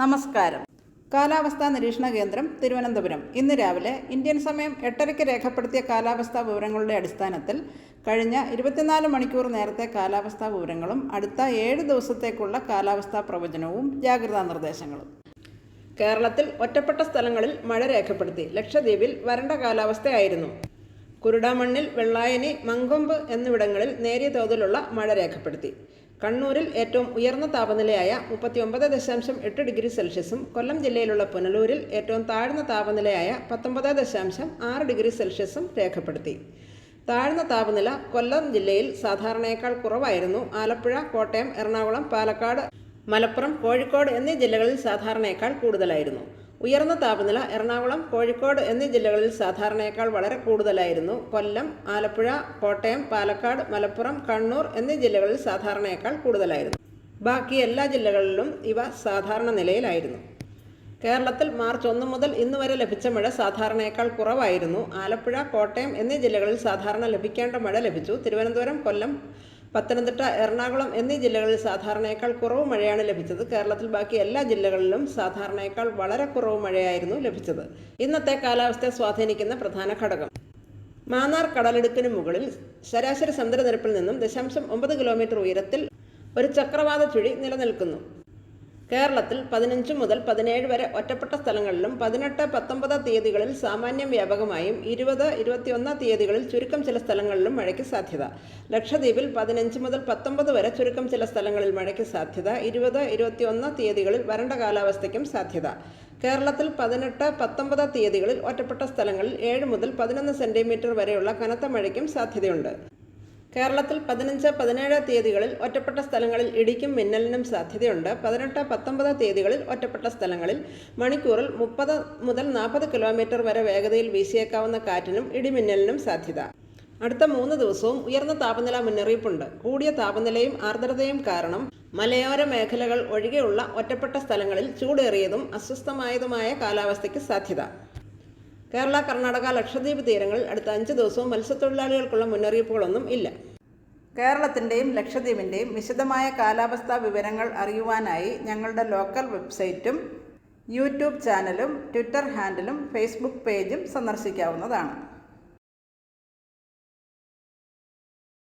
നമസ്കാരം. കാലാവസ്ഥാ നിരീക്ഷണ കേന്ദ്രം തിരുവനന്തപുരം ഇന്ന് രാവിലെ ഇന്ത്യൻ സമയം 8:30 രേഖപ്പെടുത്തിയ കാലാവസ്ഥാ വിവരങ്ങളുടെ അടിസ്ഥാനത്തിൽ കഴിഞ്ഞ 24 മണിക്കൂർ നേരത്തെ കാലാവസ്ഥാ വിവരങ്ങളും അടുത്ത 7 ദിവസത്തേക്കുള്ള കാലാവസ്ഥാ പ്രവചനവും ജാഗ്രതാ നിർദ്ദേശങ്ങളും. കേരളത്തിൽ ഒറ്റപ്പെട്ട സ്ഥലങ്ങളിൽ മഴ രേഖപ്പെടുത്തി. ലക്ഷദ്വീപിൽ വരണ്ട കാലാവസ്ഥയായിരുന്നു. കുരുടാമണ്ണിൽ, വെള്ളായണി, മങ്കൊമ്പ് എന്നിവിടങ്ങളിൽ നേരിയ തോതിലുള്ള മഴ രേഖപ്പെടുത്തി. കണ്ണൂരിൽ ഏറ്റവും ഉയർന്ന താപനിലയായ 39.8 ഡിഗ്രി സെൽഷ്യസും കൊല്ലം ജില്ലയിലുള്ള പുനലൂരിൽ ഏറ്റവും താഴ്ന്ന താപനിലയായ 19.6 ഡിഗ്രി സെൽഷ്യസും രേഖപ്പെടുത്തി. താഴ്ന്ന താപനില കൊല്ലം ജില്ലയിൽ സാധാരണയേക്കാൾ കുറവായിരുന്നു. ആലപ്പുഴ, കോട്ടയം, എറണാകുളം, പാലക്കാട്, മലപ്പുറം, കോഴിക്കോട് എന്നീ ജില്ലകളിൽ സാധാരണയേക്കാൾ കൂടുതലായിരുന്നു. ഉയർന്ന താപനില എറണാകുളം, കോഴിക്കോട് എന്നീ ജില്ലകളിൽ സാധാരണയേക്കാൾ വളരെ കൂടുതലായിരുന്നു. കൊല്ലം, ആലപ്പുഴ, കോട്ടയം, പാലക്കാട്, മലപ്പുറം, കണ്ണൂർ എന്നീ ജില്ലകളിൽ സാധാരണയേക്കാൾ കൂടുതലായിരുന്നു. ബാക്കി എല്ലാ ജില്ലകളിലും ഇവ സാധാരണ നിലയിലായിരുന്നു. കേരളത്തിൽ മാർച്ച് 1 മുതൽ ഇന്ന് വരെ ലഭിച്ച മഴ സാധാരണയേക്കാൾ കുറവായിരുന്നു. ആലപ്പുഴ, കോട്ടയം എന്നീ ജില്ലകളിൽ സാധാരണ ലഭിക്കേണ്ട മഴ ലഭിച്ചു. തിരുവനന്തപുരം, കൊല്ലം, പത്തനംതിട്ട, എറണാകുളം എന്നീ ജില്ലകളിൽ സാധാരണയേക്കാൾ കുറവ് മഴയാണ് ലഭിച്ചത്. കേരളത്തിൽ ബാക്കി എല്ലാ ജില്ലകളിലും സാധാരണയേക്കാൾ വളരെ കുറവ് മഴയായിരുന്നു ലഭിച്ചത്. ഇന്നത്തെ കാലാവസ്ഥയെ സ്വാധീനിക്കുന്ന പ്രധാന ഘടകം: മാന്നാർ കടലിടുക്കിന് മുകളിൽ ശരാശരി സമുദ്രനിരപ്പിൽ നിന്നും 0.9 കിലോമീറ്റർ ഉയരത്തിൽ ഒരു ചക്രവാത ചുഴി നിലനിൽക്കുന്നു. കേരളത്തിൽ 15 മുതൽ 17 വരെ ഒറ്റപ്പെട്ട സ്ഥലങ്ങളിലും 18, 19 തീയതികളിൽ സാമാന്യം വ്യാപകമായും 20, 21 തീയതികളിൽ ചുരുക്കം ചില സ്ഥലങ്ങളിലും മഴയ്ക്ക് സാധ്യത. ലക്ഷദ്വീപിൽ 15 മുതൽ 19 വരെ ചുരുക്കം ചില സ്ഥലങ്ങളിൽ മഴയ്ക്ക് സാധ്യത. 20, 21 തീയതികളിൽ വരണ്ട കാലാവസ്ഥയ്ക്കും സാധ്യത. കേരളത്തിൽ 18, 19 തീയതികളിൽ ഒറ്റപ്പെട്ട സ്ഥലങ്ങളിൽ 7 മുതൽ 11 സെന്റിമീറ്റർ വരെയുള്ള കനത്ത മഴയ്ക്കും സാധ്യതയുണ്ട്. കേരളത്തിൽ 15, 17 തീയതികളിൽ ഒറ്റപ്പെട്ട സ്ഥലങ്ങളിൽ ഇടിക്കും മിന്നലിനും സാധ്യതയുണ്ട്. 18, 19 തീയതികളിൽ ഒറ്റപ്പെട്ട സ്ഥലങ്ങളിൽ മണിക്കൂറിൽ 30 മുതൽ 40 കിലോമീറ്റർ വരെ വേഗതയിൽ വീശിയേക്കാവുന്ന കാറ്റിനും ഇടിമിന്നലിനും സാധ്യത. അടുത്ത 3 ദിവസവും ഉയർന്ന താപനില മുന്നറിയിപ്പുണ്ട്. കൂടിയ താപനിലയും ആർദ്രതയും കാരണം മലയോര മേഖലകൾ ഒഴികെയുള്ള ഒറ്റപ്പെട്ട സ്ഥലങ്ങളിൽ ചൂടേറിയതും അസ്വസ്ഥമായതുമായ കാലാവസ്ഥയ്ക്ക് സാധ്യത. കേരള, കർണാടക, ലക്ഷദ്വീപ് തീരങ്ങളിൽ അടുത്ത 5 ദിവസവും മത്സ്യത്തൊഴിലാളികൾക്കുള്ള മുന്നറിയിപ്പുകളൊന്നും ഇല്ല. കേരളത്തിൻ്റെയും ലക്ഷദ്വീപിൻ്റെയും വിശദമായ കാലാവസ്ഥാ വിവരങ്ങൾ അറിയുവാനായി ഞങ്ങളുടെ ലോക്കൽ വെബ്സൈറ്റും യൂട്യൂബ് ചാനലും ട്വിറ്റർ ഹാൻഡിലും ഫേസ്ബുക്ക് പേജും സന്ദർശിക്കാവുന്നതാണ്.